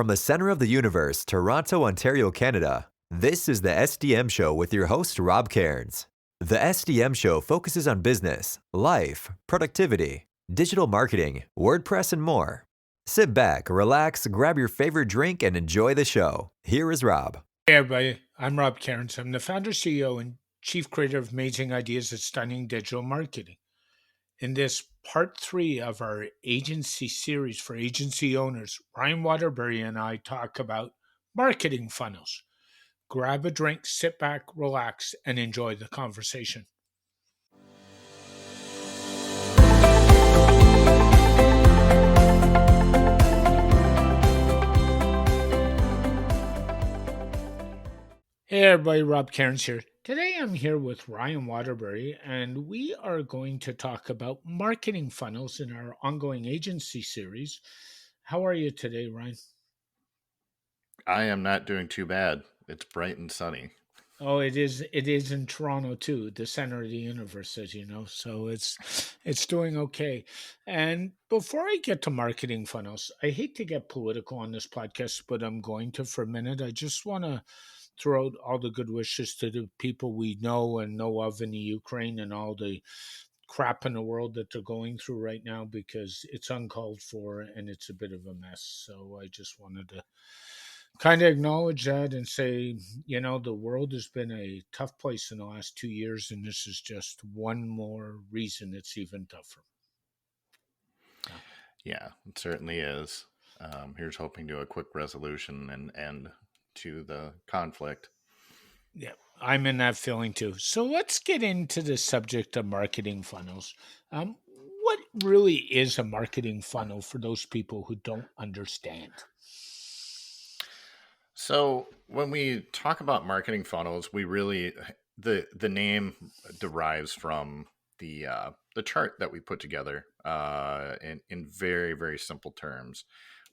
From the center of the universe, Toronto, Ontario, Canada, this is the SDM Show with your host, Rob Cairns. The SDM Show focuses on business, life, productivity, digital marketing, WordPress, and more. Sit back, relax, grab your favorite drink, and enjoy the show. Here is Rob. Hey everybody, I'm Rob Cairns. I'm the founder, CEO, and chief creator of Amazing Ideas at Stunning Digital Marketing. In this part 3 of our agency series for agency owners, Ryan Waterbury and I talk about marketing funnels. Grab a drink, sit back, relax, and enjoy the conversation. Hey everybody, Rob Cairns here. Today I'm here with Ryan Waterbury, and we are going to talk about marketing funnels in our ongoing agency series. How are you today, Ryan? I am not doing too bad. It's bright and sunny. Oh, it is in Toronto too, the center of the universe, as you know. So it's doing okay. And before I get to marketing funnels, I hate to get political on this podcast, but I'm going to for a minute. I just want to throw out all the good wishes to the people we know and know of in the Ukraine and all the crap in the world that they're going through right now, because it's uncalled for and it's a bit of a mess. So I just wanted to kind of acknowledge that and say, the world has been a tough place in the last 2 years, and this is just one more reason it's even tougher. Yeah, it certainly is. Here's hoping to a quick resolution and end to the conflict. Yeah, I'm in that feeling too. So let's get into the subject of marketing funnels. Um, what really is a marketing funnel for those people who don't understand? So when we talk about marketing funnels, we really the name derives from the chart that we put together in very very simple terms,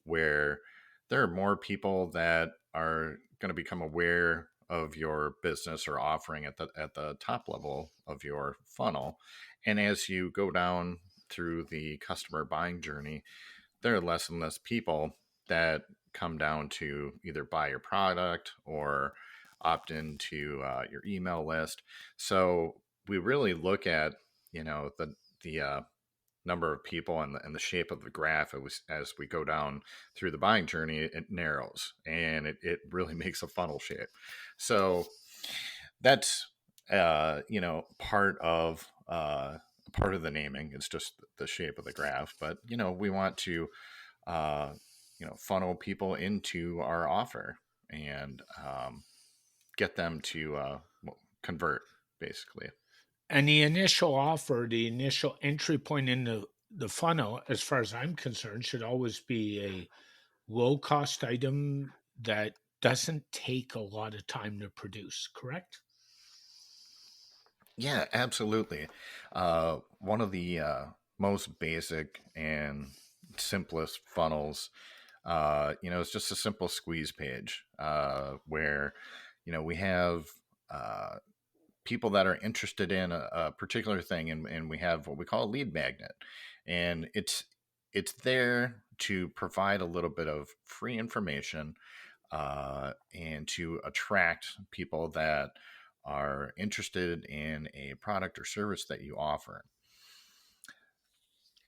where there are more people that are going to become aware of your business or offering at the top level of your funnel, and as you go down through the customer buying journey, there are less and less people that come down to either buy your product or opt into your email list. So we really look at the number of people and the shape of the graph. It was, as we go down through the buying journey, it narrows and it really makes a funnel shape. So that's part of the naming. It's just the shape of the graph, but we want to uh, funnel people into our offer and get them to convert, basically. And the initial offer, the initial entry point in the funnel, as far as I'm concerned, should always be a low cost item that doesn't take a lot of time to produce, correct? Yeah, absolutely. One of the most basic and simplest funnels, it's just a simple squeeze page where, we have uh, people that are interested in a particular thing, and we have what we call a lead magnet, and it's there to provide a little bit of free information and to attract people that are interested in a product or service that you offer.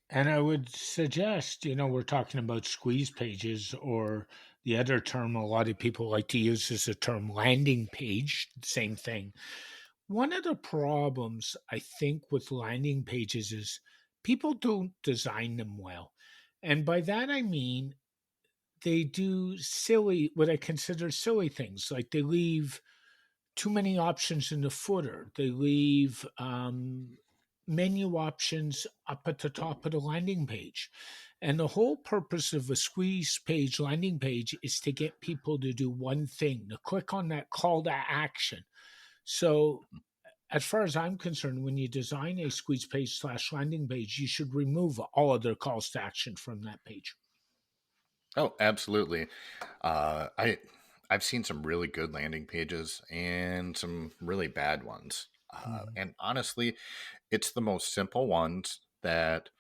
And I would suggest, we're talking about squeeze pages, or the other term a lot of people like to use is the term landing page, same thing. One of the problems I think with landing pages is people don't design them well. And by that I mean they do silly, what I consider silly things, like they leave too many options in the footer. They leave menu options up at the top of the landing page. And the whole purpose of a squeeze page landing page is to get people to do one thing, to click on that call to action. So, as far as I'm concerned, when you design a squeeze page slash landing page, you should remove all other calls to action from that page. Oh, absolutely. I've seen some really good landing pages and some really bad ones. Mhm. And honestly, it's the most simple ones that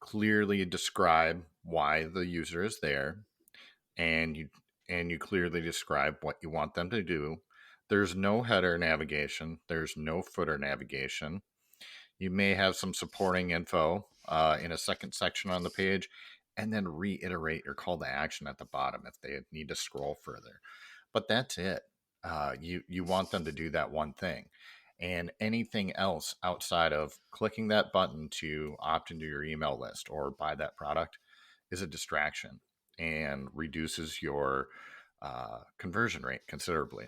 clearly describe why the user is there, and and you clearly describe what you want them to do. There's no header navigation, there's no footer navigation. You may have some supporting info in a second section on the page, and then reiterate your call to action at the bottom if they need to scroll further. But that's it. You want them to do that one thing, and anything else outside of clicking that button to opt into your email list or buy that product is a distraction and reduces your conversion rate considerably.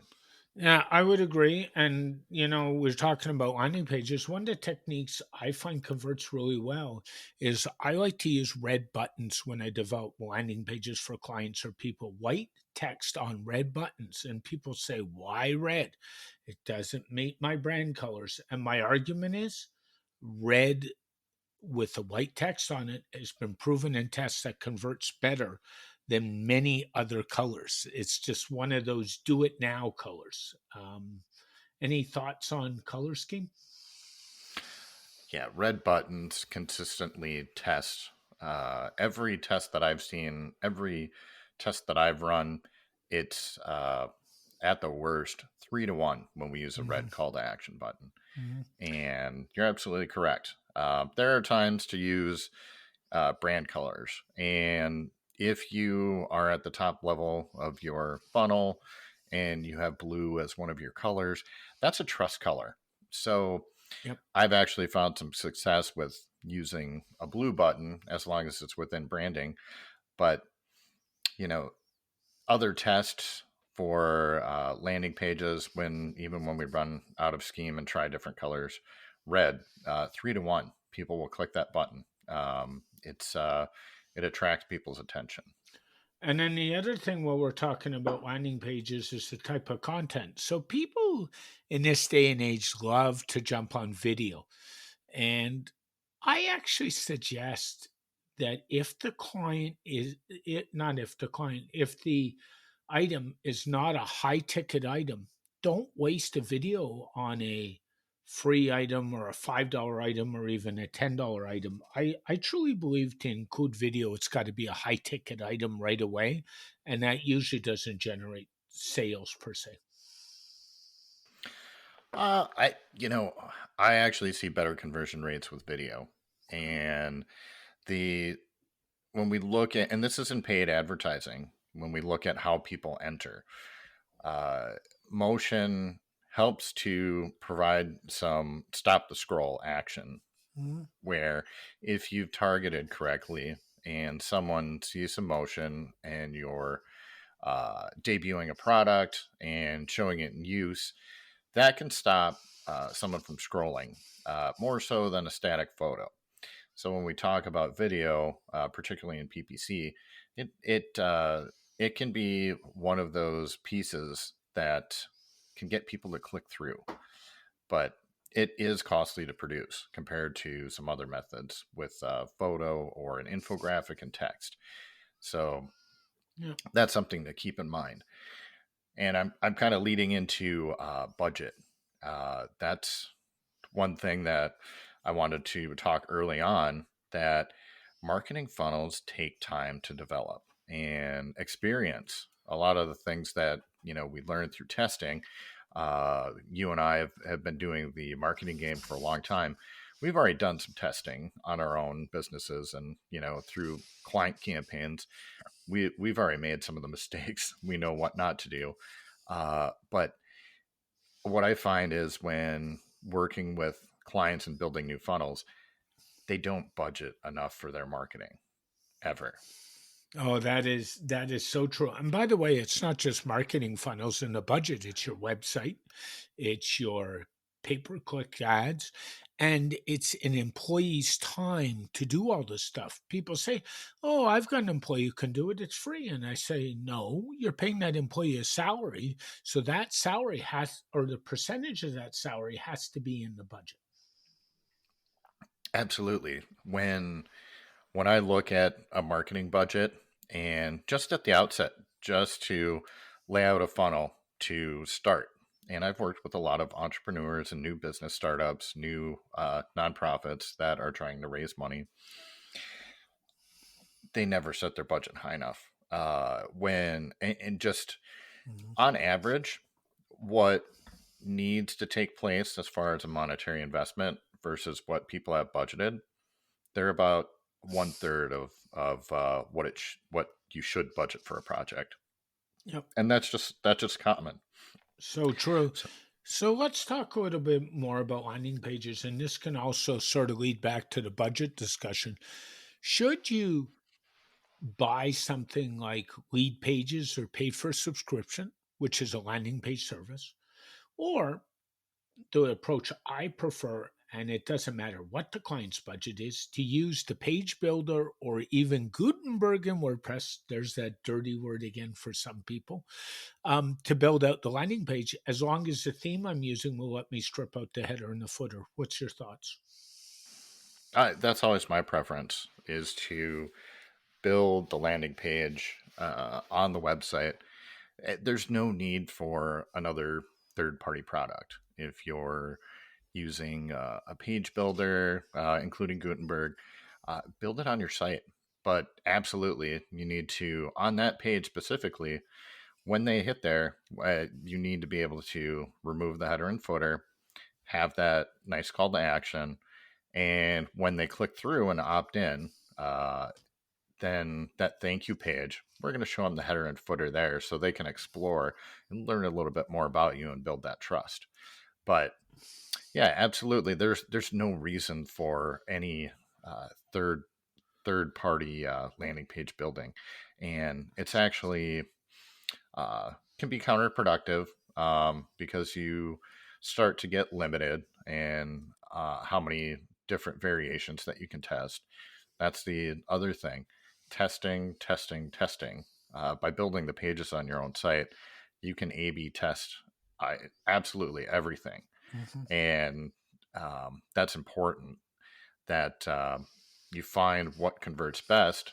Yeah, I would agree. And, we're talking about landing pages. One of the techniques I find converts really well is I like to use red buttons when I develop landing pages for clients or people. White text on red buttons. And people say, why red? It doesn't meet my brand colors. And my argument is red with the white text on it has been proven in tests that converts better than many other colors. It's just one of those do it now colors. Any thoughts on color scheme? Yeah, red buttons consistently test. Every test that I've seen, every test that I've run, it's at the worst 3 to 1 when we use a Mm-hmm. red call to action button. Mm-hmm. And you're absolutely correct. There are times to use brand colors. And if you are at the top level of your funnel and you have blue as one of your colors, that's a trust color. So Yep. I've actually found some success with using a blue button as long as it's within branding. But, you know, other tests for landing pages, even when we run out of scheme and try different colors, red, 3 to 1, people will click that button. It attracts people's attention. And then the other thing while we're talking about landing pages is the type of content. So people in this day and age love to jump on video. And I actually suggest that if the client is it not if the client, if the item is not a high ticket item, don't waste a video on a free item or a $5 item or even a $10 item. I truly believe to include video, it's got to be a high ticket item right away. And that usually doesn't generate sales per se. I you know I actually see better conversion rates with video, and the when we look at, and this isn't paid advertising, when we look at how people enter, uh, motion helps to provide some stop the scroll action, Mhm. where if you've targeted correctly and someone sees some motion and you're debuting a product and showing it in use, that can stop someone from scrolling more so than a static photo. So when we talk about video, particularly in PPC, it can be one of those pieces that can get people to click through, but it is costly to produce compared to some other methods with photo or an infographic and text. So Yeah. that's something to keep in mind. And I'm kind of leading into budget. That's one thing that I wanted to talk early on, that marketing funnels take time to develop and experience. A lot of the things that we learned through testing. You and I have been doing the marketing game for a long time. We've already done some testing on our own businesses, and through client campaigns, we've already made some of the mistakes. We know what not to do. But what I find is when working with clients and building new funnels, they don't budget enough for their marketing ever. Oh, that is so true. And by the way, it's not just marketing funnels in the budget, it's your website, it's your pay-per-click ads, and it's an employee's time to do all this stuff. People say, "Oh, I've got an employee who can do it. It's free." And I say, "No, you're paying that employee a salary, so that salary has or the percentage of that salary has to be in the budget." Absolutely. When I look at a marketing budget, and just at the outset, just to lay out a funnel to start, and I've worked with a lot of entrepreneurs and new business startups, new nonprofits that are trying to raise money. They never set their budget high enough. and just Mhm. on average, what needs to take place as far as a monetary investment versus what people have budgeted, they're about one third of what you should budget for a project, Yep. and that's just common. So true. So, So let's talk a little bit more about landing pages, and this can also sort of lead back to the budget discussion. Should you buy something like lead pages or pay for subscription, which is a landing page service, or the approach I prefer, and it doesn't matter what the client's budget is, to use the page builder or even Gutenberg in WordPress. There's that dirty word again for some people, to build out the landing page, as long as the theme I'm using will let me strip out the header and the footer. What's your thoughts? that's always my preference is to build the landing page on the website. There's no need for another third party product. If you're using a page builder, including Gutenberg, build it on your site. But absolutely, you need to, on that page specifically, when they hit there, you need to be able to remove the header and footer, have that nice call to action. And when they click through and opt in, then that thank you page, we're going to show them the header and footer there so they can explore and learn a little bit more about you and build that trust. But yeah, absolutely. There's no reason for any third party landing page building, and it's actually can be counterproductive because you start to get limited and how many different variations that you can test. That's the other thing. Testing, testing, testing. By building the pages on your own site, you can A/B test absolutely everything, Mhm. and that's important. That you find what converts best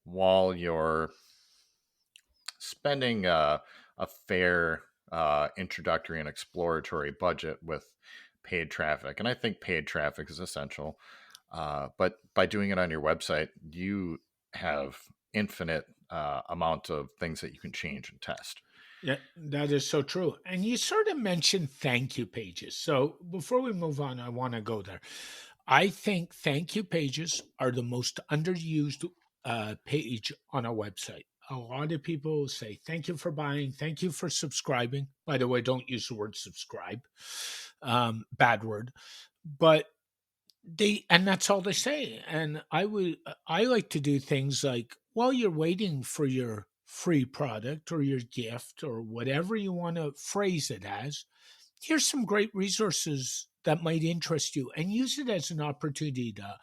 while you're spending a fair introductory and exploratory budget with paid traffic. And I think paid traffic is essential. But by doing it on your website, you have infinite amount of things that you can change and test. Yeah, that is so true. And you sort of mentioned thank you pages. So before we move on, I want to go there. I think thank you pages are the most underused page on a website. A lot of people say, thank you for buying, thank you for subscribing. By the way, don't use the word subscribe, bad word. But and that's all they say. And I like to do things like, while you're waiting for your free product or your gift or whatever you want to phrase it as, here's some great resources that might interest you, and use it as an opportunity to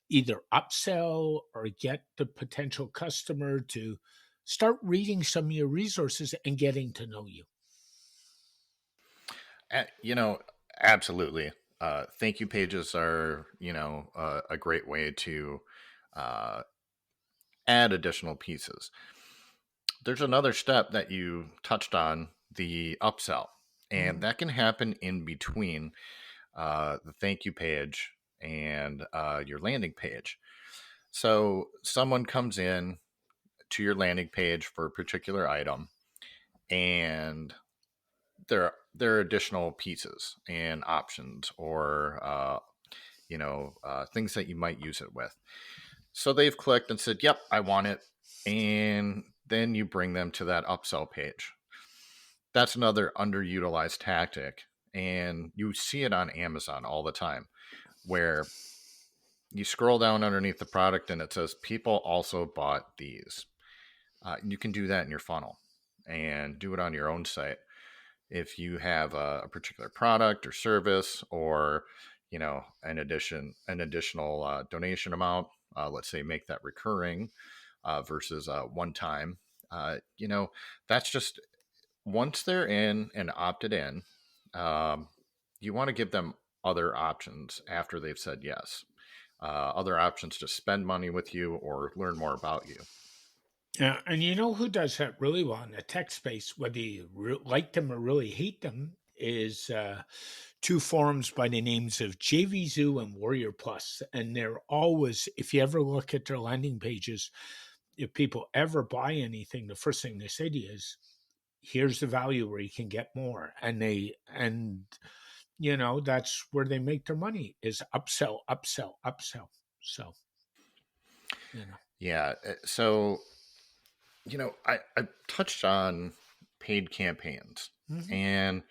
either upsell or get the potential customer to start reading some of your resources and getting to know you. You know, absolutely. Thank you pages are, a great way to uh, add additional pieces. There's another step that you touched on, the upsell, and Mhm. that can happen in between the thank you page and your landing page. So someone comes in to your landing page for a particular item, and there are additional pieces and options or things that you might use it with. So they've clicked and said, "Yep, I want it," and then you bring them to that upsell page. That's another underutilized tactic, and you see it on Amazon all the time, where you scroll down underneath the product and it says people also bought these. You can do that in your funnel and do it on your own site. If you have a particular product or service, or an additional donation amount, let's say make that recurring versus one time. That's just once they're in and opted in, um, you want to give them other options after they've said yes. Other options to spend money with you or learn more about you. Yeah, and you know who does that really well in the tech space, whether you like them or really hate them, is two forums by the names of JVZoo and Warrior Plus. And they're always, if you ever look at their landing pages, if people ever buy anything, the first thing they say to you is, here's the value where you can get more. And that's where they make their money, is upsell, upsell, upsell. So, you know. Yeah. So, I touched on paid campaigns. Hmm. And,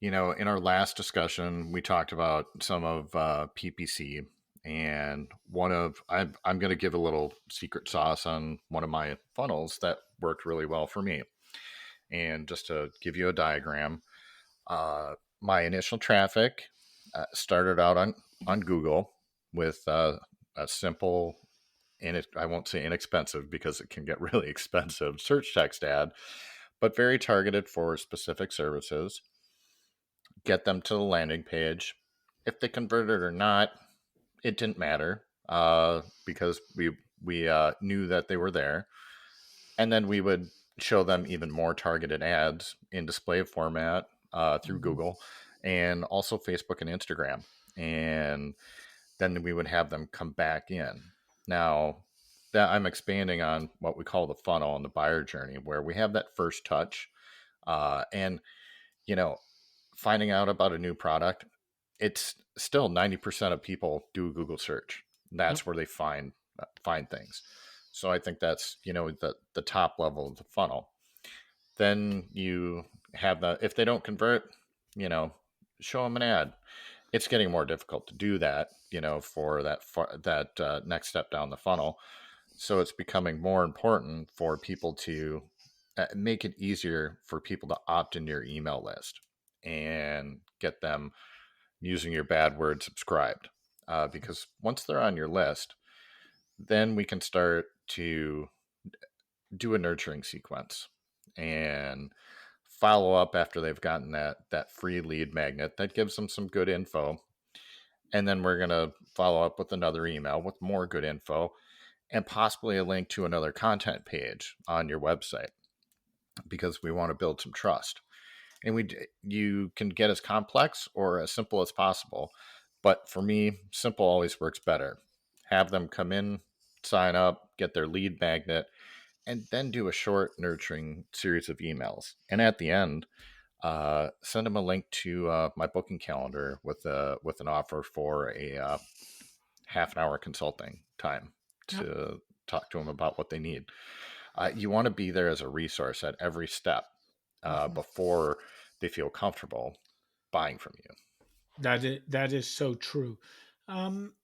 in our last discussion, we talked about some of PPC. And I'm going to give a little secret sauce on one of my funnels that worked really well for me. And just to give you a diagram, my initial traffic started out on Google with a simple, and I won't say inexpensive because it can get really expensive, search text ad, but very targeted for specific services. Get them to the landing page. If they converted or not, it didn't matter because we knew that they were there, and then we would show them even more targeted ads in display format through Hmm. Google and also Facebook and Instagram. And then we would have them come back in. Now, that I'm expanding on what we call the funnel and the buyer journey, where we have that first touch. And, you know, finding out about a new product, it's still 90% of people do a Google search. Yep. That's where they find things. So I think that's, the top level of the funnel. Then you have if they don't convert, you know, show them an ad. It's getting more difficult to do that, for that next step down the funnel. So it's becoming more important for people to make it easier for people to opt into your email list and get them, using your bad word, subscribed. Because once they're on your list, then we can start to do a nurturing sequence and follow up after they've gotten that free lead magnet that gives them some good info. And then we're going to follow up with another email with more good info and possibly a link to another content page on your website, because we want to build some trust. And you can get as complex or as simple as possible, but for me, simple always works better. Have them come in, sign up, get their lead magnet, and then do a short nurturing series of emails. And at the end, send them a link to my booking calendar with an offer for a half an hour consulting time Yep. to talk to them about what they need. You want to be there as a resource at every step Hmm. before they feel comfortable buying from you. That is so true. Um,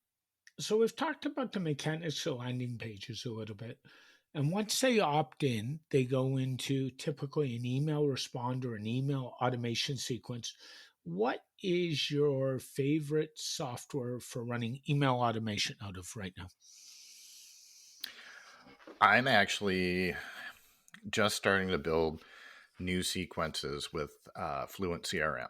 so we've talked about the mechanics of landing pages a little bit. And once they opt in, they go into typically an email respond or an email automation sequence. What is your favorite software for running email automation out of right now? I'm actually just starting to build new sequences with Fluent CRM.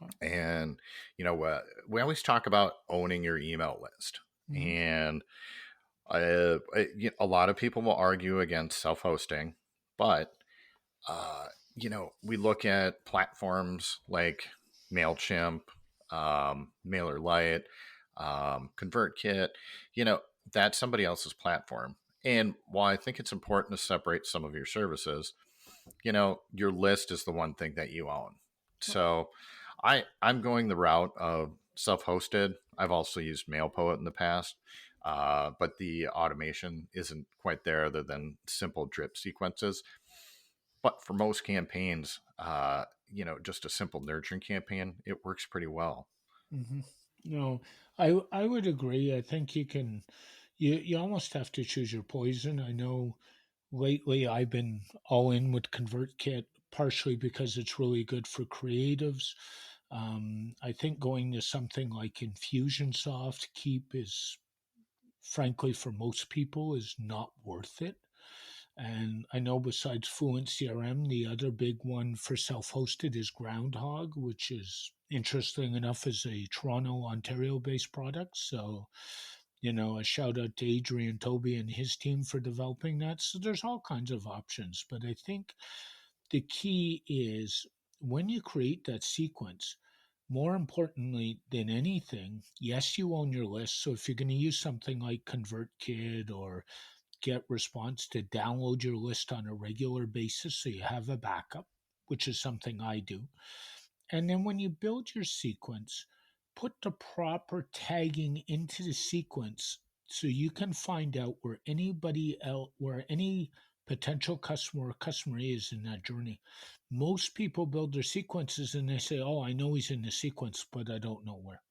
Okay. And, we always talk about owning your email list. Hmm. And a lot of people will argue against self hosting, but uh, we look at platforms like MailChimp, MailerLite, ConvertKit, that's somebody else's platform. And while I think it's important to separate some of your services, your list is the one thing that you own. So I'm going the route of self-hosted. I've also used MailPoet in the past, but the automation isn't quite there other than simple drip sequences. But for most campaigns, just a simple nurturing campaign, it works pretty well. Hmm. No, I would agree. I think you almost have to choose your poison. I know lately I've been all in with ConvertKit, partially because it's really good for creatives. I think going to something like Infusionsoft Keep is, frankly, for most people, is not worth it. And I know besides Fluent CRM, the other big one for self-hosted is Groundhog, which is, interesting enough, is a Toronto, Ontario-based product. So, a shout out to Adrian Toby and his team for developing that. So there's all kinds of options. But I think the key is, when you create that sequence, more importantly than anything, yes, you own your list. So if you're going to use something like ConvertKit or get response to download your list on a regular basis so you have a backup, which is something I do. And then when you build your sequence, put the proper tagging into the sequence so you can find out where anybody else, where any potential customer or customer is in that journey. Most people build their sequences and they say, "Oh, I know he's in the sequence, but I don't know where."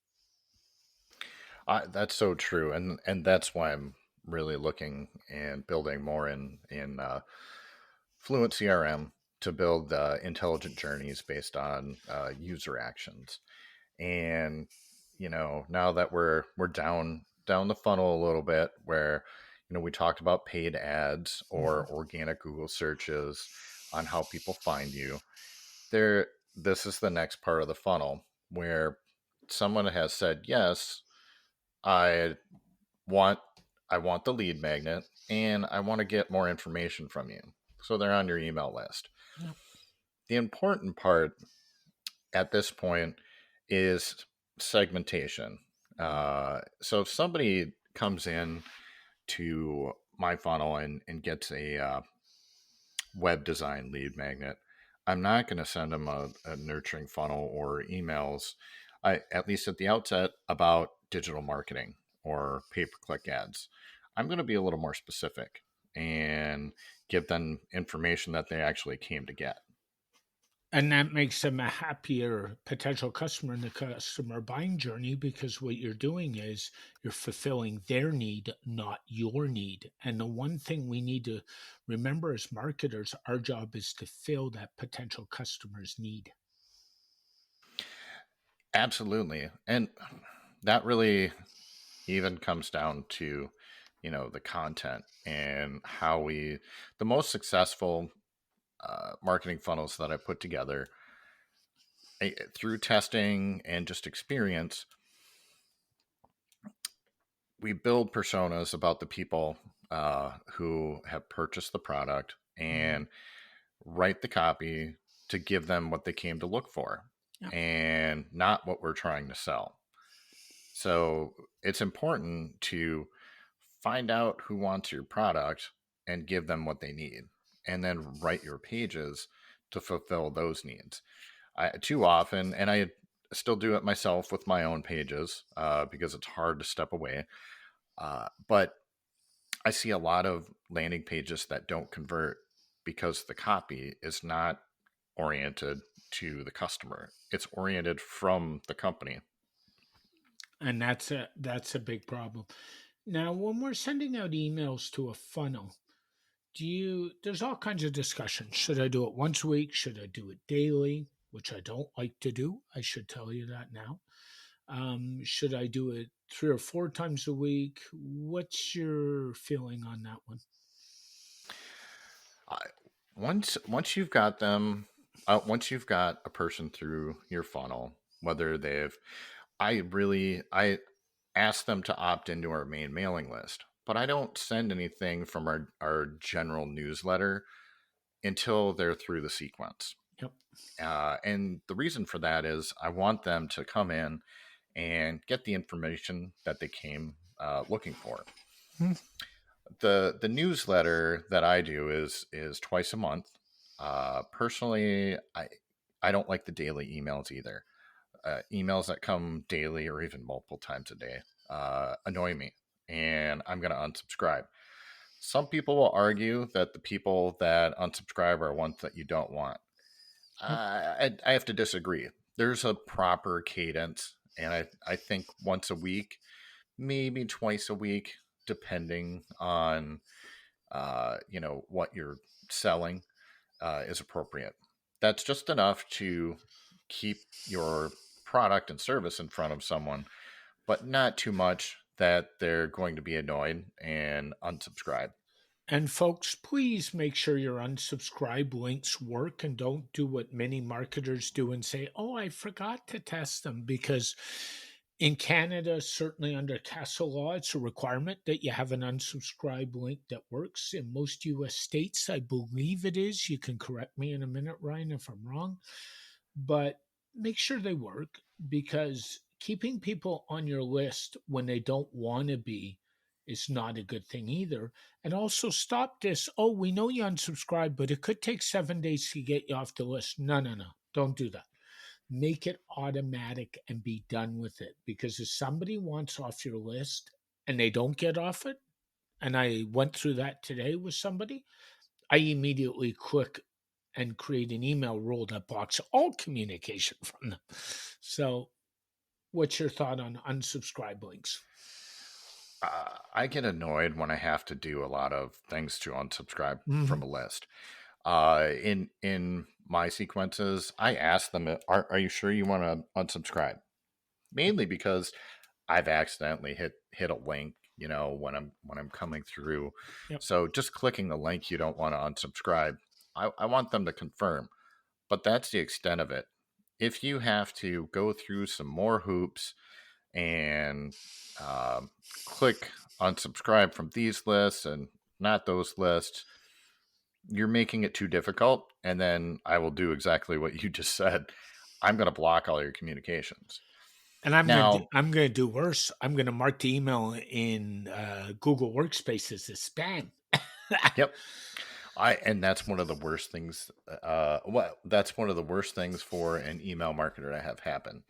That's so true, and that's why I'm really looking and building more in Fluent CRM to build intelligent journeys based on user actions. And now that we're down the funnel a little bit, where we talked about paid ads Mhm. or organic Google searches on how people find you. There, this is the next part of the funnel where someone has said, yes, I want I want the lead magnet and I want to get more information from you. So they're on your email list. Yep. The important part at this point is segmentation. So if somebody comes in to my funnel and gets a web design lead magnet, I'm not going to send them a nurturing funnel or emails, at least at the outset, about digital marketing or pay per click ads. I'm going to be a little more specific and give them information that they actually came to get. And that makes them a happier potential customer in the customer buying journey because what you're doing is you're fulfilling their need, not your need. And the one thing we need to remember as marketers, our job is to fill that potential customer's need. Absolutely. And that really even comes down to, the content and how the most successful marketing funnels that I put together through testing and just experience, we build personas about the people who have purchased the product Mhm. and write the copy to give them what they came to look for Yeah. and not what we're trying to sell. So it's important to find out who wants your product and give them what they need, and then write your pages to fulfill those needs. Too often, and I still do it myself with my own pages because it's hard to step away. But I see a lot of landing pages that don't convert because the copy is not oriented to the customer. It's oriented from the company. And that's a big problem. Now, when we're sending out emails to a funnel, there's all kinds of discussion. Should I do it once a week? Should I do it daily? Which I don't like to do. I should tell you that now. Should I do it 3 or 4 times a week? What's your feeling on that one? I, once you've got them, once you've got a person through your funnel, whether I ask them to opt into our main mailing list, but I don't send anything from our general newsletter until they're through the sequence. Yep. And the reason for that is I want them to come in and get the information that they came looking for. Hmm. The newsletter that I do is twice a month. Personally, I don't like the daily emails either. Emails that come daily or even multiple times a day annoy me, and I'm going to unsubscribe. Some people will argue that the people that unsubscribe are ones that you don't want. Yep. I have to disagree. There's a proper cadence, and I think once a week, maybe twice a week, depending on what you're selling, is appropriate. That's just enough to keep your product and service in front of someone, but not too much that they're going to be annoyed and unsubscribe. And folks, please make sure your unsubscribe links work and don't do what many marketers do and say, "Oh, I forgot to test them," because in Canada, certainly under CASA law, it's a requirement that you have an unsubscribe link that works. In most US states, I believe it is. You can correct me in a minute, Ryan, if I'm wrong. But make sure they work because keeping people on your list when they don't want to be is not a good thing either. And also stop this. Oh, we know you unsubscribe, but it could take 7 days to get you off the list. No, no, no. Don't do that. Make it automatic and be done with it. Because if somebody wants off your list and they don't get off it, and I went through that today with somebody, I immediately click and create an email rule that blocks all communication from them. So, what's your thought on unsubscribe links? I get annoyed when I have to do a lot of things to unsubscribe Hmm. from a list. In my sequences, I ask them, are you sure you want to unsubscribe? Mainly because I've accidentally hit a link, when I'm coming through. Yep. So just clicking the link, you don't want to unsubscribe. I want them to confirm, but that's the extent of it. If you have to go through some more hoops and um, click unsubscribe from these lists and not those lists, you're making it too difficult. And then I will do exactly what you just said. I'm going to block all your communications. And Now, I'm gonna do worse. I'm gonna mark the email in Google Workspace as spam. yep. And that's one of the worst things. That's one of the worst things for an email marketer to have happen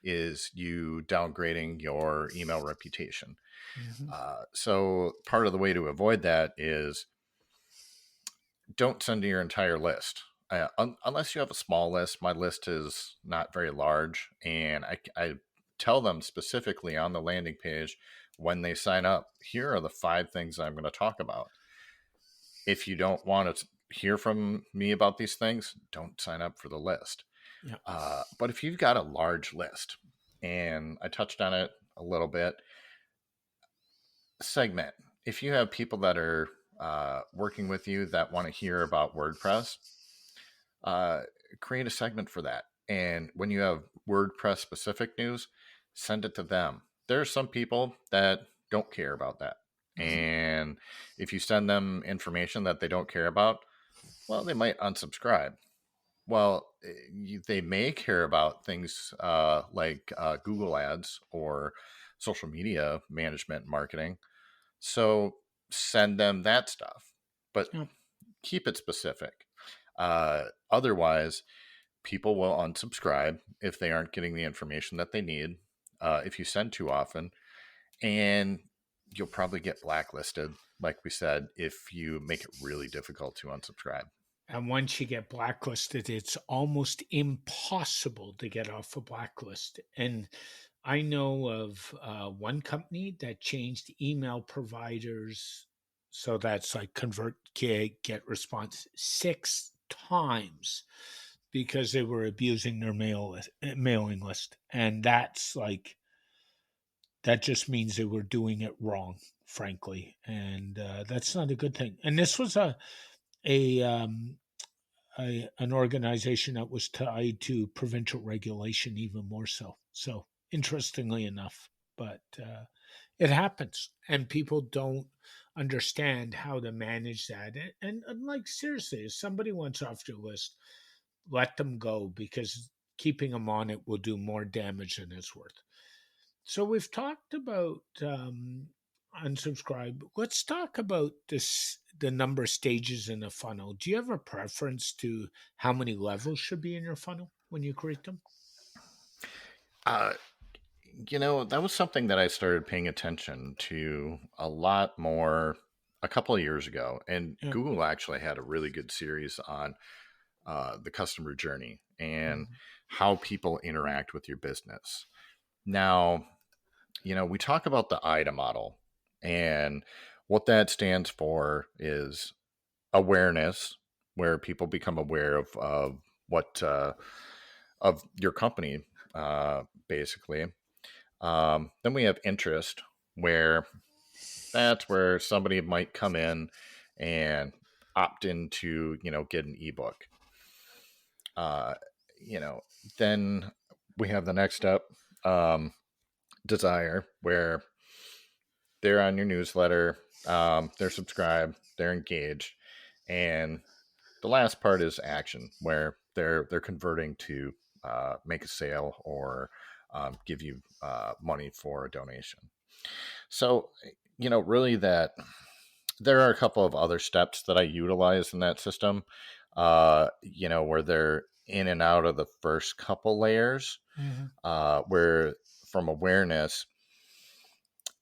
is you downgrading your email reputation. Mhm. So part of the way to avoid that is don't send your entire list. Unless you have a small list. My list is not very large, and I tell them specifically on the landing page when they sign up, here are the 5 things I'm going to talk about. If you don't want to hear from me about these things, don't sign up for the list. Yeah. But if you've got a large list, and I touched on it a little bit, segment. If you have people that are working with you that want to hear about WordPress, uh, create a segment for that. And when you have WordPress specific news, send it to them. There are some people that don't care about that. Mhm. And if you send them information that they don't care about, well, they might unsubscribe. Well, they may care about things like Google Ads or social media management marketing. So send them that stuff, but Yeah. keep it specific. Otherwise, people will unsubscribe if they aren't getting the information that they need. If you send too often, and you'll probably get blacklisted, like we said, if you make it really difficult to unsubscribe. And once you get blacklisted, it's almost impossible to get off a blacklist. And I know of one company that changed email providers. So that's like convert, get response 6 times because they were abusing their mailing list. And that's like, that just means they were doing it wrong, frankly. And that's not a good thing. And this was a, an organization that was tied to provincial regulation even more so. So interestingly enough, but it happens, and people don't understand how to manage that. And like seriously, if somebody wants off your list, let them go because keeping them on it will do more damage than it's worth. So we've talked about unsubscribe. Let's talk about this the number of stages in a funnel. Do you have a preference to how many levels should be in your funnel when you create them? Uh, that was something that I started paying attention to a lot more a couple of years ago. And Yeah. Google actually had a really good series on the customer journey and Mhm. how people interact with your business. Now, we talk about the IDA model, and what that stands for is awareness, where people become aware of what of your company, basically. Then we have interest, where that's where somebody might come in and opt into, get an ebook. Uh, you know, then we have the next step, um, desire, where they're on your newsletter, they're subscribed, they're engaged, and the last part is action, where they're converting to make a sale or give you money for a donation. So really that there are a couple of other steps that I utilize in that system, where they're in and out of the first couple layers, Hmm. where from awareness,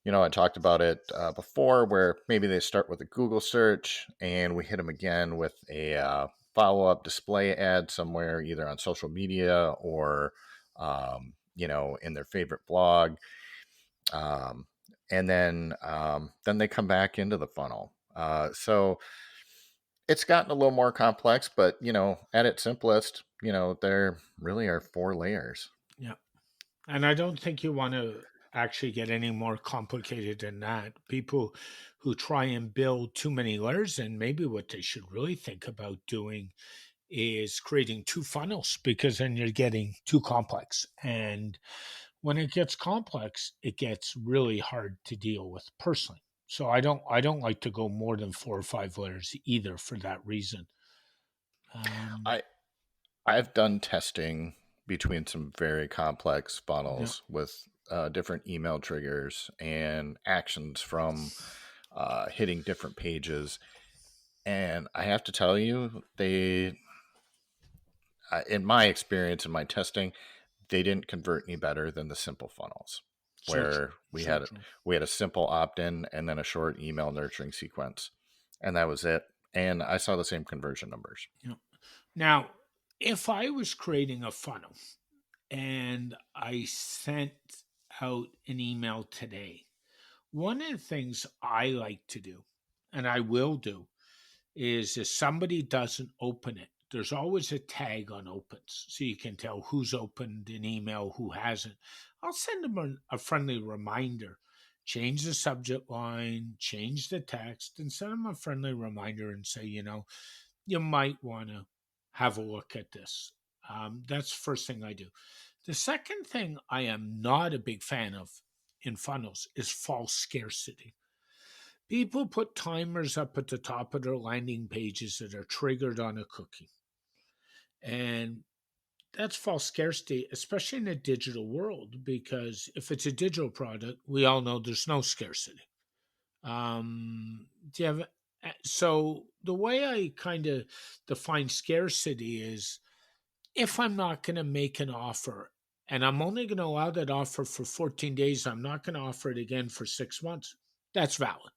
I talked about it before, where maybe they start with a Google search and we hit them again with a follow up display ad somewhere, either on social media or, in their favorite blog. Um, and then they come back into the funnel. So it's gotten a little more complex, but, at its simplest, there really are four layers. Yeah. And I don't think you want to actually get any more complicated than that. People who try and build too many layers, and maybe what they should really think about doing is creating two funnels, because then you're getting too complex. And when it gets complex, it gets really hard to deal with personally. So I don't like to go more than 4 or 5 layers either for that reason. Um, I I've done testing between some very complex yeah. funnels with different email triggers and actions from hitting different pages. And I have to tell you, in my experience in my testing, they didn't convert any better than the simple funnels, So true. where So true. we had a simple opt-in and then a short email nurturing sequence, and that was it. And I saw the same conversion numbers. Yeah. Now, if I was creating a funnel and I sent out an email today, one of the things I like to do, and I will do, is if somebody doesn't open it, there's always a tag on opens, so you can tell who's opened an email, who hasn't. I'll send them a friendly reminder. Change the subject line, change the text, and send them a friendly reminder and say, you might want to have a look at this. That's the first thing I do. The second thing I am not a big fan of in funnels is false scarcity. People put timers up at the top of their landing pages that are triggered on a cookie. And that's false scarcity, especially in a digital world, because if it's a digital product, we all know there's no scarcity. Do you have so the way I kind of define scarcity is, if I'm not going to make an offer and I'm only going to allow that offer for 14 days, I'm not going to offer it again for 6 months. That's valid.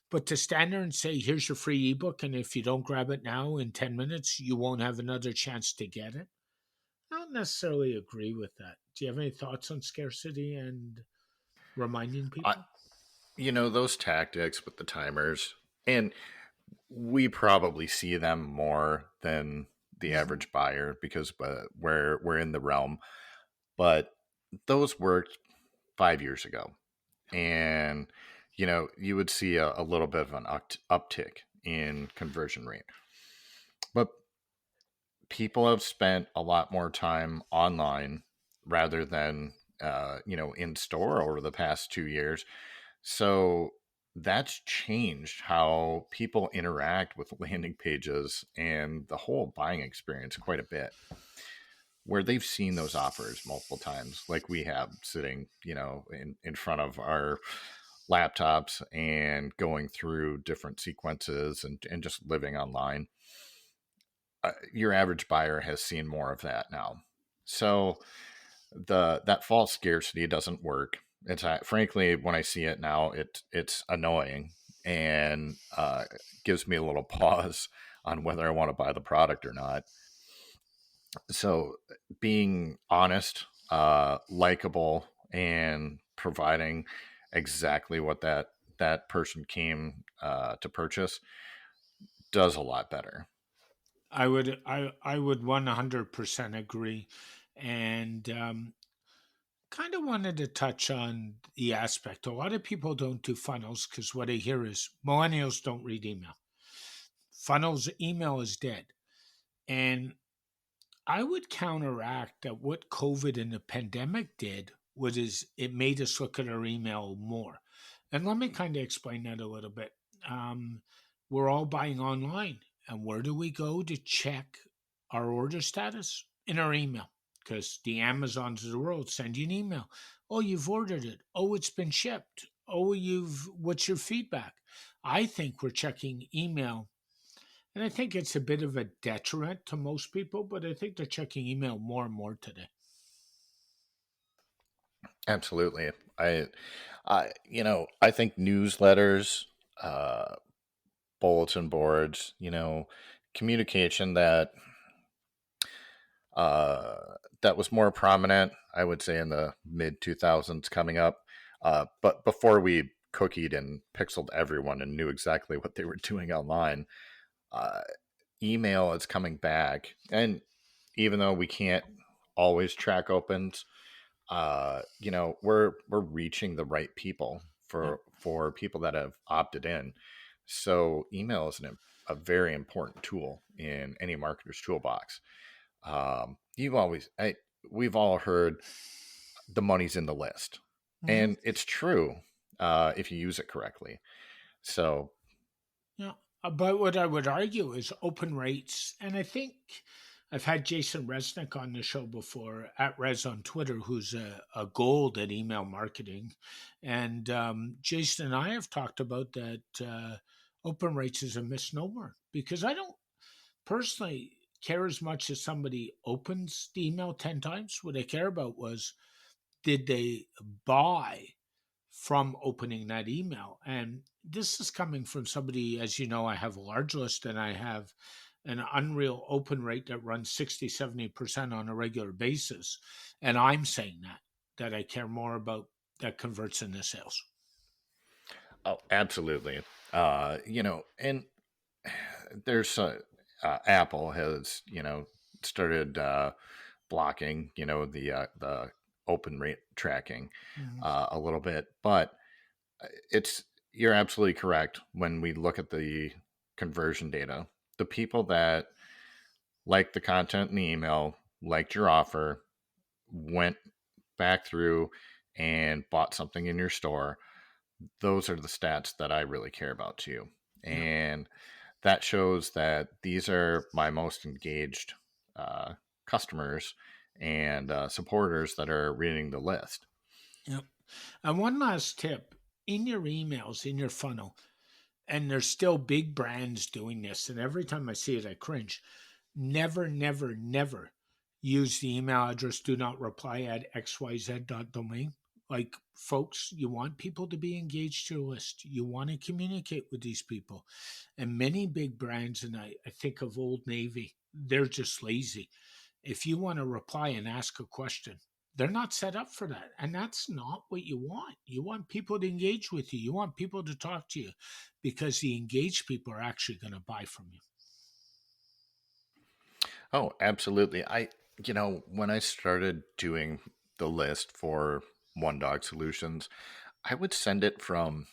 But to stand there and say, here's your free ebook, and if you don't grab it now in 10 minutes, you won't have another chance to get it, I don't necessarily agree with that. Do you have any thoughts on scarcity and reminding I, people? those tactics with the timers, and we probably see them more than the Mhm. average buyer because we're in the realm. But those worked 5 years ago, and you would see a little bit of an uptick in conversion rate. But people have spent a lot more time online rather than in store over the past 2 years. So that's changed how people interact with landing pages and the whole buying experience quite a bit, where they've seen those offers multiple times, like we have sitting, in front of our laptops and going through different sequences and just living online. Your average buyer has seen more of that now. So that false scarcity doesn't work. It's frankly, when I see it now, it's annoying and gives me a little pause on whether I want to buy the product or not. So being honest, likable, and providing exactly what that person came to purchase does a lot better. I would 100% agree. And kind of wanted to touch on the aspect. A lot of people don't do funnels because what I hear is millennials don't read email. Funnels, email is dead. And I would counteract that what COVID and the pandemic did was is it made us look at our email more. And let me kind of explain that a little bit. Um, we're all buying online. And where do we go to check our order status? In our email. Because the Amazons of the world send you an email. Oh, you've ordered it. Oh, it's been shipped. oh, what's your feedback? I think we're checking email, and I think it's a bit of a detriment to most people, but I think they're checking email more and more today. Absolutely. I think newsletters, uh, bulletin boards, communication that was more prominent, I would say, in the mid 2000s coming up. But before we cookied and pixeled everyone and knew exactly what they were doing online, uh, email is coming back. And even though we can't always track opens, we're reaching the right people Yep. for people that have opted in. So email is a very important tool in any marketer's toolbox. You've always we've all heard the money's in the list, Hmm. and it's true if you use it correctly. So, Yeah. But what I would argue is open rates, and I think I've had Jason Resnick on the show before at Res on Twitter, who's a gold at email marketing, and Jason and I have talked about that. Open rates is a misnomer because I don't personally care as much as somebody opens the email 10 times. What I care about was, did they buy from opening that email? And this is coming from somebody, as you know, I have a large list and I have an unreal open rate that runs 60, 70% on a regular basis. And I'm saying that I care more about that converts into sales. oh, absolutely. And there's Apple has started blocking the open rate tracking Mhm. a little bit, but it's you're absolutely correct. When we look at the conversion data, the people that liked the content in the email, liked your offer, went back through and bought something in your store, those are the stats that I really care about too. Yeah. And that shows that these are my most engaged uh, customers and supporters that are reading the list. Yeah. And one last tip, in your emails, in your funnel, and there's still big brands doing this. And every time I see it, I cringe. Never, never, never use the email address do not reply at xyz.domain. Like, folks, you want people to be engaged to your list. You want to communicate with these people. And many big brands, and I think of Old Navy, they're just lazy. If you want to reply and ask a question, they're not set up for that. And that's not what you want. You want people to engage with you. You want people to talk to you because the engaged people are actually going to buy from you. Oh, absolutely. When I started doing the list for One Dog Solutions, I would send it from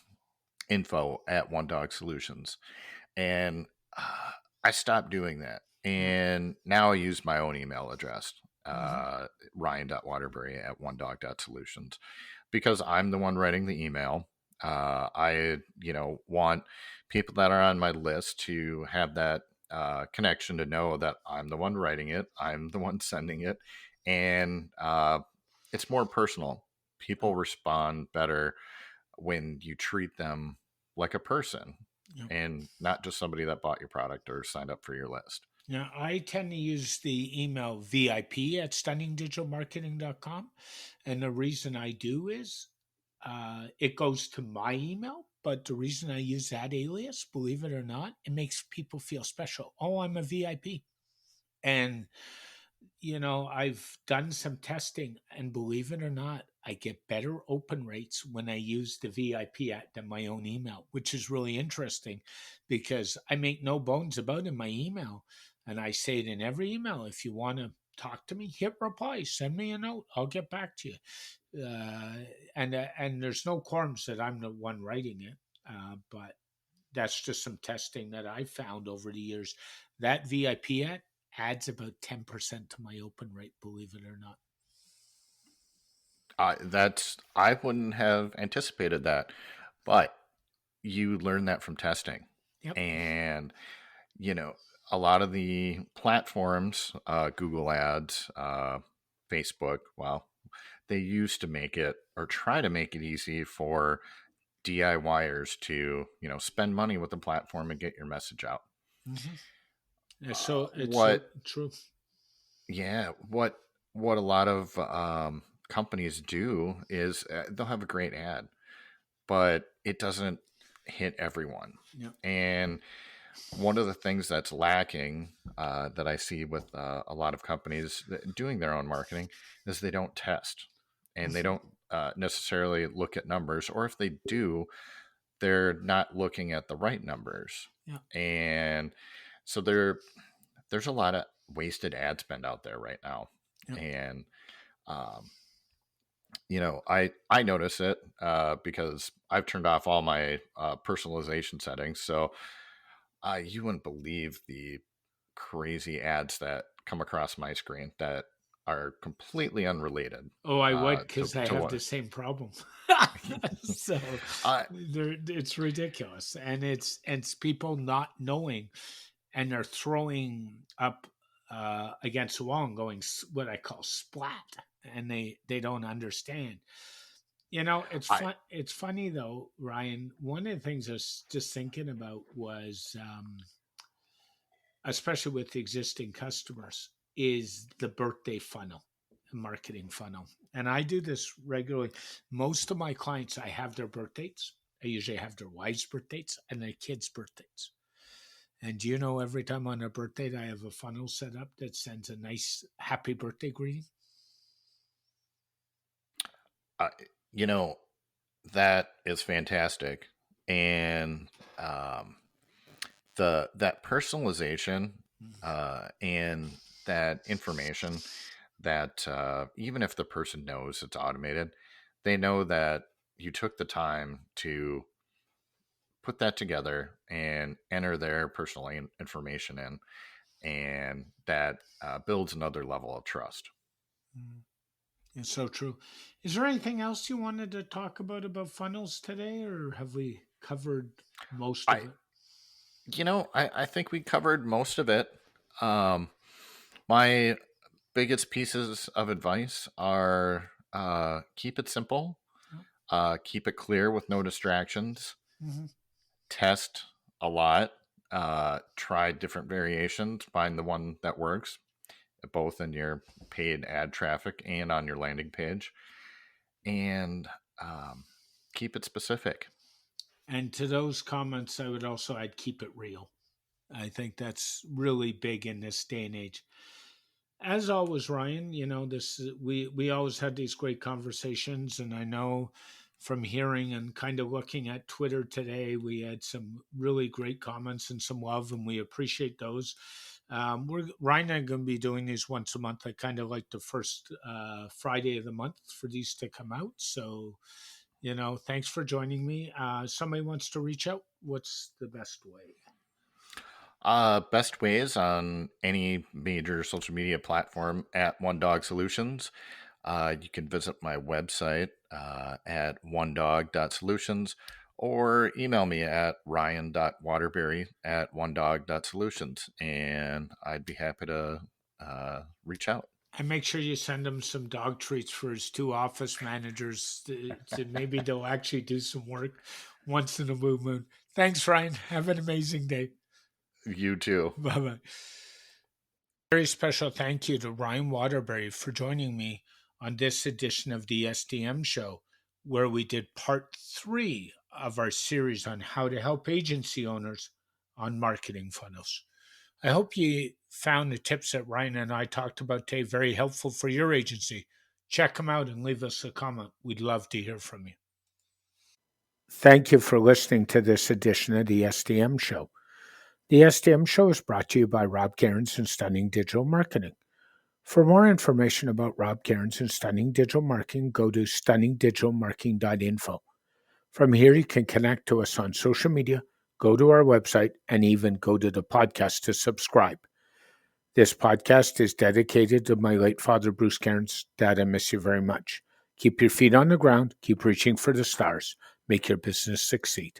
info at One Dog Solutions. And I stopped doing that. Yep. And now I use my own email address, Mm-hmm. ryan.waterbury at onedog.solutions, because I'm the one writing the email. I want people that are on my list to have that connection to know that I'm the one writing it, I'm the one sending it, and it's more personal. Yep. People respond better when you treat them like a person Yep. and not just somebody that bought your product or signed up for your list. Now, I tend to use the email VIP at stunningdigitalmarketing.com. And the reason I do is it goes to my email. But the reason I use that alias, believe it or not, it makes people feel special. Oh, I'm a VIP. And I've done some testing, and believe it or not, I get better open rates when I use the VIP at than my own email, which is really interesting because I make no bones about in my email. And I say it in every email, if you want to talk to me, hit reply, send me a note, I'll get back to you. And there's no quorums that I'm the one writing it, but that's just some testing that I found over the years. That VIP ad adds about 10% to my open rate, believe it or not. I wouldn't have anticipated that, but you learn that from testing. Yep. And you know, a lot of the platforms, Google Ads, Facebook, well, they used to make it or try to make it easy for DIYers to, spend money with the platform and get your message out. It's so What true. Yeah, what a lot of companies do is they'll have a great ad, but it doesn't hit everyone. Yeah. And one of the things that's lacking that I see with a lot of companies doing their own marketing is they don't test, and they don't necessarily look at numbers, or if they do, they're not looking at the right numbers. Yeah. And so there's a lot of wasted ad spend out there right now. Yeah. And I notice it because I've turned off all my personalization settings. So you wouldn't believe the crazy ads that come across my screen that are completely unrelated. Oh, I would, because I to have what the same problem. So I it's ridiculous, and it's people not knowing, and they're throwing up against the wall and going what I call splat, and they don't understand. It's I fun. It's funny though, Ryan. One of the things I was just thinking about was, especially with existing customers, is the birthday funnel, marketing funnel. And I do this regularly. Most of my clients, I have their birthdays. I usually have their wives' birthdays and their kids' birthdays. And do you know, every time on their birthday, I have a funnel set up that sends a nice happy birthday greeting? I that is fantastic. And that personalization and that information that even if the person knows it's automated, they know that you took the time to put that together and enter their personal information in, and that builds another level of trust. It's so true. Is there anything else you wanted to talk about funnels today, or have we covered most of I it? I think we covered most of it. My biggest pieces of advice are keep it simple, keep it clear with no distractions, Mm-hmm. test a lot, try different variations, find the one that works, both in your paid ad traffic and on your landing page, and keep it specific. And to those comments, I would also add, keep it real. I think that's really big in this day and age. As always, Ryan, we always had these great conversations, and I know from hearing and kind of looking at Twitter today, we had some really great comments and some love, and we appreciate those. Ryan and I are going to be doing these once a month. I kind of like the first Friday of the month for these to come out. So, thanks for joining me. Somebody wants to reach out. What's the best way? Best ways on any major social media platform at One Dog Solutions. You can visit my website at onedog.solutions, or email me at ryan.waterbury@onedog.solutions, and I'd be happy to reach out. And make sure you send him some dog treats for his two office managers. Maybe they'll actually do some work once in a blue moon. Thanks, Ryan. Have an amazing day. You too. Bye bye. Very special thank you to Ryan Waterbury for joining me on this edition of the SDM show, where we did part 3 of our series on how to help agency owners on marketing funnels. I hope you found the tips that Ryan and I talked about today very helpful for your agency. Check them out and leave us a comment. We'd love to hear from you. Thank you for listening to this edition of the SDM Show. The SDM Show is brought to you by Rob Cairns and Stunning Digital Marketing. For more information about Rob Cairns and Stunning Digital Marketing, go to stunningdigitalmarketing.info. From here, you can connect to us on social media, go to our website, and even go to the podcast to subscribe. This podcast is dedicated to my late father, Bruce Cairns. Dad, I miss you very much. Keep your feet on the ground. Keep reaching for the stars. Make your business succeed.